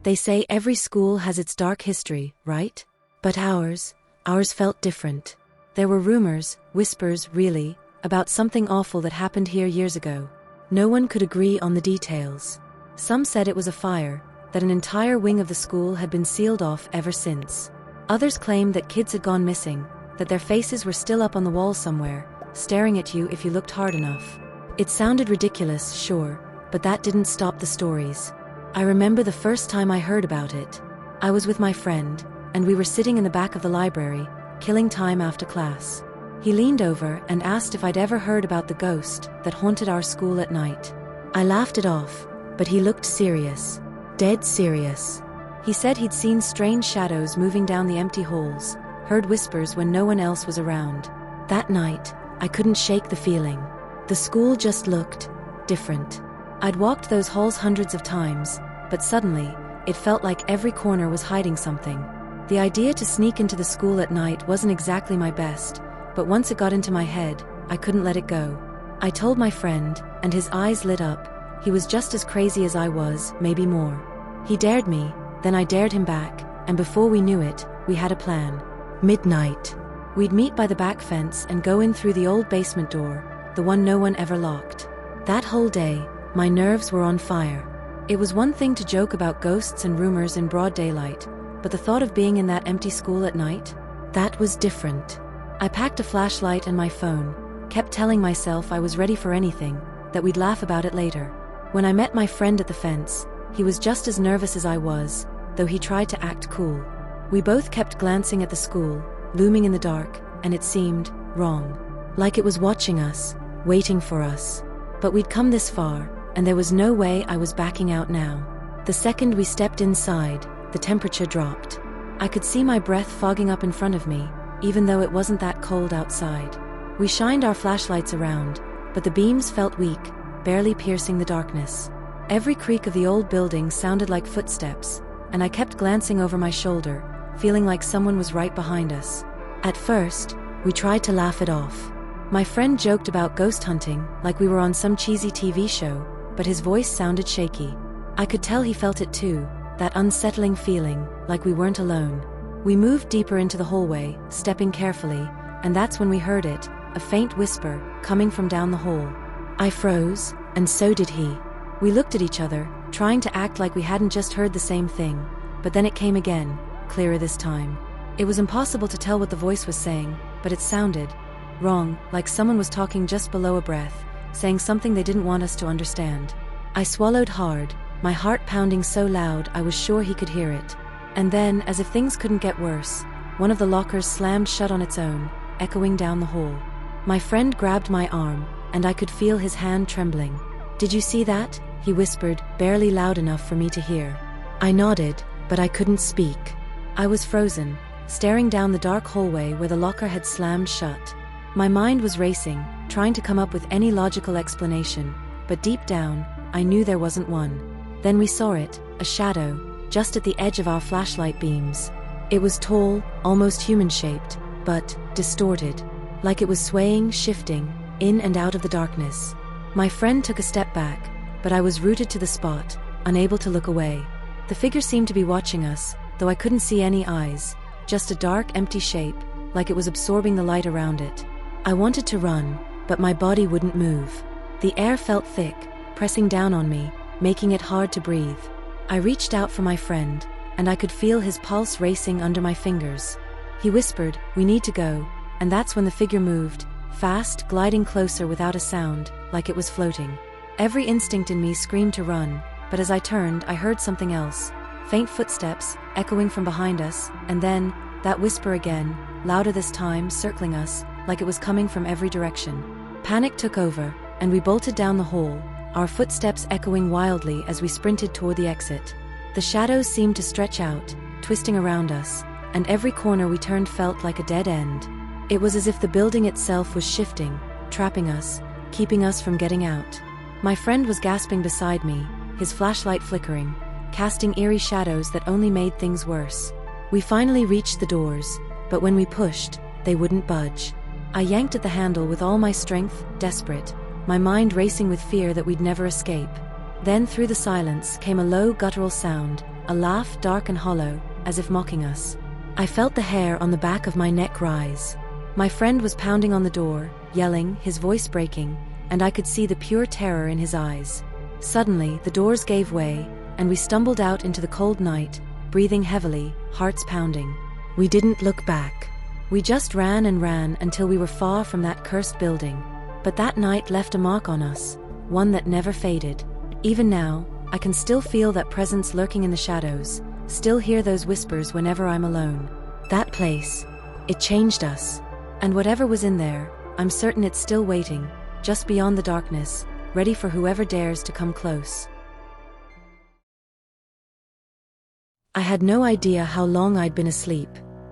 They say every school has its dark history, right? But ours felt different. There were rumors, whispers really, about something awful that happened here years ago. No one could agree on the details. Some said it was a fire, that an entire wing of the school had been sealed off ever since. Others claimed that kids had gone missing, that their faces were still up on the wall somewhere, staring at you if you looked hard enough. It sounded ridiculous, sure, but that didn't stop the stories. I remember the first time I heard about it. I was with my friend, and we were sitting in the back of the library, killing time after class. He leaned over and asked if I'd ever heard about the ghost that haunted our school at night. I laughed it off, but he looked serious. Dead serious. He said he'd seen strange shadows moving down the empty halls, heard whispers when no one else was around. That night, I couldn't shake the feeling. The school just looked different. I'd walked those halls hundreds of times, but suddenly, it felt like every corner was hiding something. The idea to sneak into the school at night wasn't exactly my best, but once it got into my head, I couldn't let it go. I told my friend, and his eyes lit up. He was just as crazy as I was, maybe more. He dared me, then I dared him back, and before we knew it, we had a plan. Midnight. We'd meet by the back fence and go in through the old basement door, the one no one ever locked. That whole day, my nerves were on fire. It was one thing to joke about ghosts and rumors in broad daylight, but the thought of being in that empty school at night? That was different. I packed a flashlight and my phone, kept telling myself I was ready for anything, that we'd laugh about it later. When I met my friend at the fence, he was just as nervous as I was, though he tried to act cool. We both kept glancing at the school, looming in the dark, and it seemed wrong. Like it was watching us, waiting for us. But we'd come this far, and there was no way I was backing out now. The second we stepped inside, the temperature dropped. I could see my breath fogging up in front of me, even though it wasn't that cold outside. We shined our flashlights around, but the beams felt weak, barely piercing the darkness. Every creak of the old building sounded like footsteps, and I kept glancing over my shoulder, feeling like someone was right behind us. At first, we tried to laugh it off. My friend joked about ghost hunting, like we were on some cheesy TV show, but his voice sounded shaky. I could tell he felt it too, that unsettling feeling, like we weren't alone. We moved deeper into the hallway, stepping carefully, and that's when we heard it, a faint whisper, coming from down the hall. I froze, and so did he. We looked at each other, trying to act like we hadn't just heard the same thing, but then it came again, clearer this time. It was impossible to tell what the voice was saying, but it sounded wrong, like someone was talking just below a breath, saying something they didn't want us to understand. I swallowed hard, my heart pounding so loud I was sure he could hear it. And then, as if things couldn't get worse, one of the lockers slammed shut on its own, echoing down the hall. My friend grabbed my arm, and I could feel his hand trembling. "Did you see that?" he whispered, barely loud enough for me to hear. I nodded, but I couldn't speak. I was frozen, staring down the dark hallway where the locker had slammed shut. My mind was racing, trying to come up with any logical explanation, but deep down, I knew there wasn't one. Then we saw it, a shadow, just at the edge of our flashlight beams. It was tall, almost human-shaped, but distorted, like it was swaying, shifting, in and out of the darkness. My friend took a step back, but I was rooted to the spot, unable to look away. The figure seemed to be watching us, though I couldn't see any eyes, just a dark, empty shape, like it was absorbing the light around it. I wanted to run, but my body wouldn't move. The air felt thick, pressing down on me, making it hard to breathe. I reached out for my friend, and I could feel his pulse racing under my fingers. He whispered, "We need to go," and that's when the figure moved, fast, gliding closer without a sound, like it was floating. Every instinct in me screamed to run, but as I turned, I heard something else. Faint footsteps, echoing from behind us, and then, that whisper again, louder this time, circling us, like it was coming from every direction. Panic took over, and we bolted down the hall, our footsteps echoing wildly as we sprinted toward the exit. The shadows seemed to stretch out, twisting around us, and every corner we turned felt like a dead end. It was as if the building itself was shifting, trapping us, keeping us from getting out. My friend was gasping beside me, his flashlight flickering, casting eerie shadows that only made things worse. We finally reached the doors, but when we pushed, they wouldn't budge. I yanked at the handle with all my strength, desperate, my mind racing with fear that we'd never escape. Then through the silence came a low guttural sound, a laugh dark and hollow, as if mocking us. I felt the hair on the back of my neck rise. My friend was pounding on the door, yelling, his voice breaking, and I could see the pure terror in his eyes. Suddenly, the doors gave way, and we stumbled out into the cold night, breathing heavily, hearts pounding. We didn't look back. We just ran and ran until we were far from that cursed building. But that night left a mark on us, one that never faded. Even now, I can still feel that presence lurking in the shadows, still hear those whispers whenever I'm alone. That place, it changed us. And whatever was in there, I'm certain it's still waiting, just beyond the darkness, ready for whoever dares to come close. I had no idea how long I'd been asleep.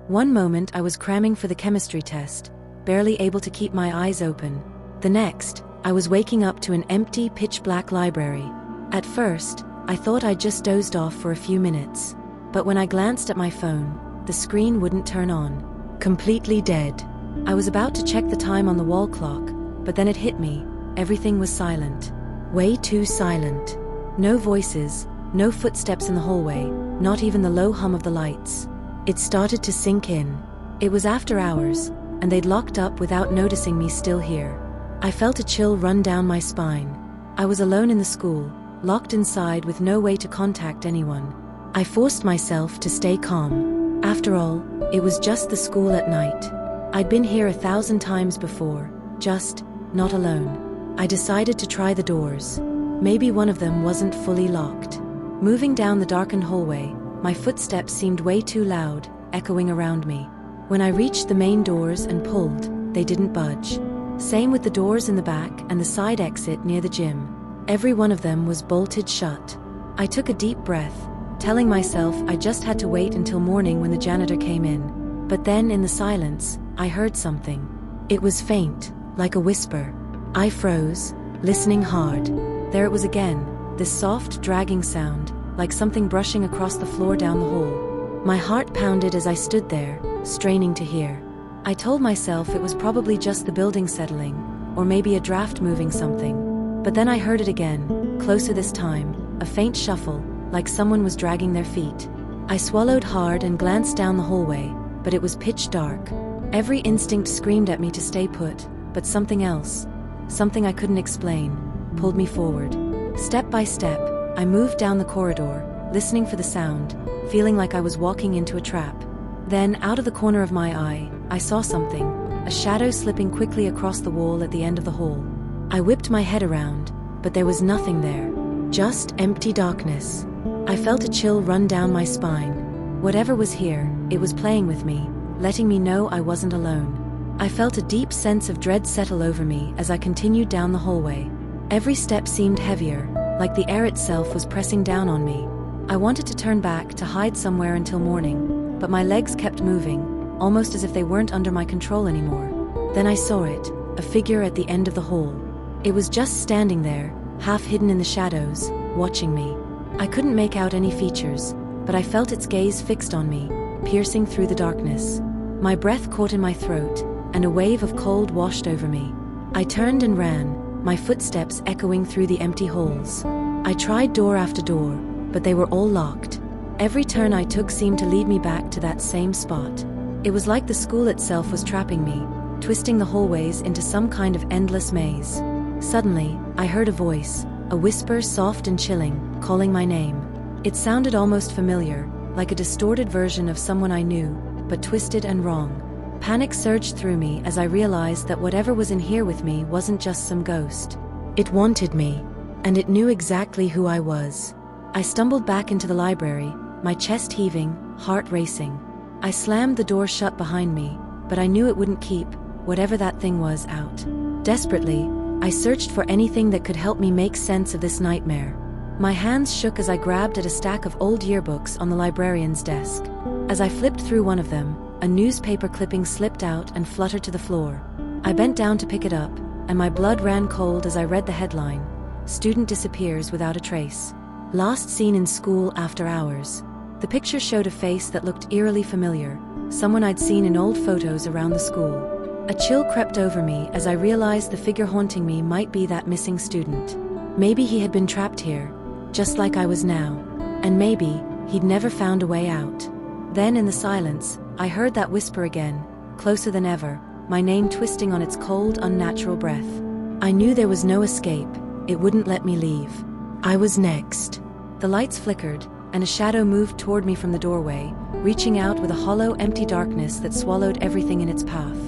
One moment I was cramming for the chemistry test, barely able to keep my eyes open. The next, I was waking up to an empty, pitch-black library. At first, I thought I'd just dozed off for a few minutes. But when I glanced at my phone, the screen wouldn't turn on. Completely dead. I was about to check the time on the wall clock, but then it hit me. Everything was silent. Way too silent. No voices, no footsteps in the hallway, not even the low hum of the lights. It started to sink in. It was after hours, and they'd locked up without noticing me still here. I felt a chill run down my spine. I was alone in the school, locked inside with no way to contact anyone. I forced myself to stay calm. After all, it was just the school at night. I'd been here 1,000 times before, just not alone. I decided to try the doors. Maybe one of them wasn't fully locked. Moving down the darkened hallway, my footsteps seemed way too loud, echoing around me. When I reached the main doors and pulled, they didn't budge. Same with the doors in the back and the side exit near the gym. Every one of them was bolted shut. I took a deep breath, telling myself I just had to wait until morning when the janitor came in. But then, in the silence, I heard something. It was faint, like a whisper. I froze, listening hard. There it was again, this soft, dragging sound, like something brushing across the floor down the hall. My heart pounded as I stood there, straining to hear. I told myself it was probably just the building settling, or maybe a draft moving something. But then I heard it again, closer this time, a faint shuffle, like someone was dragging their feet. I swallowed hard and glanced down the hallway, but it was pitch dark. Every instinct screamed at me to stay put, but something else, something I couldn't explain, pulled me forward. Step by step, I moved down the corridor, listening for the sound, feeling like I was walking into a trap. Then, out of the corner of my eye, I saw something, a shadow slipping quickly across the wall at the end of the hall. I whipped my head around, but there was nothing there. Just empty darkness. I felt a chill run down my spine. Whatever was here, it was playing with me, letting me know I wasn't alone. I felt a deep sense of dread settle over me as I continued down the hallway. Every step seemed heavier, like the air itself was pressing down on me. I wanted to turn back to hide somewhere until morning, but my legs kept moving, almost as if they weren't under my control anymore. Then I saw it, a figure at the end of the hall. It was just standing there, half hidden in the shadows, watching me. I couldn't make out any features, but I felt its gaze fixed on me, piercing through the darkness. My breath caught in my throat, and a wave of cold washed over me. I turned and ran, my footsteps echoing through the empty halls. I tried door after door, but they were all locked. Every turn I took seemed to lead me back to that same spot. It was like the school itself was trapping me, twisting the hallways into some kind of endless maze. Suddenly, I heard a voice, a whisper soft and chilling, calling my name. It sounded almost familiar, like a distorted version of someone I knew, but twisted and wrong. Panic surged through me as I realized that whatever was in here with me wasn't just some ghost. It wanted me, and it knew exactly who I was. I stumbled back into the library, my chest heaving, heart racing. I slammed the door shut behind me, but I knew it wouldn't keep whatever that thing was out. Desperately, I searched for anything that could help me make sense of this nightmare. My hands shook as I grabbed at a stack of old yearbooks on the librarian's desk. As I flipped through one of them, a newspaper clipping slipped out and fluttered to the floor. I bent down to pick it up, and my blood ran cold as I read the headline, "Student disappears without a trace. Last seen in school after hours." The picture showed a face that looked eerily familiar, someone I'd seen in old photos around the school. A chill crept over me as I realized the figure haunting me might be that missing student. Maybe he had been trapped here, just like I was now. And maybe, He'd never found a way out. Then in the silence, I heard that whisper again, closer than ever, my name twisting on its cold, unnatural breath. I knew there was no escape. It wouldn't let me leave. I was next. The lights flickered, and a shadow moved toward me from the doorway, reaching out with a hollow, empty darkness that swallowed everything in its path.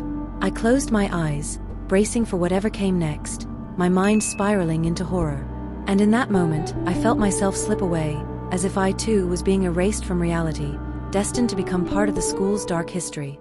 I closed my eyes, bracing for whatever came next, my mind spiraling into horror. And in that moment, I felt myself slip away, as if I too was being erased from reality, destined to become part of the school's dark history.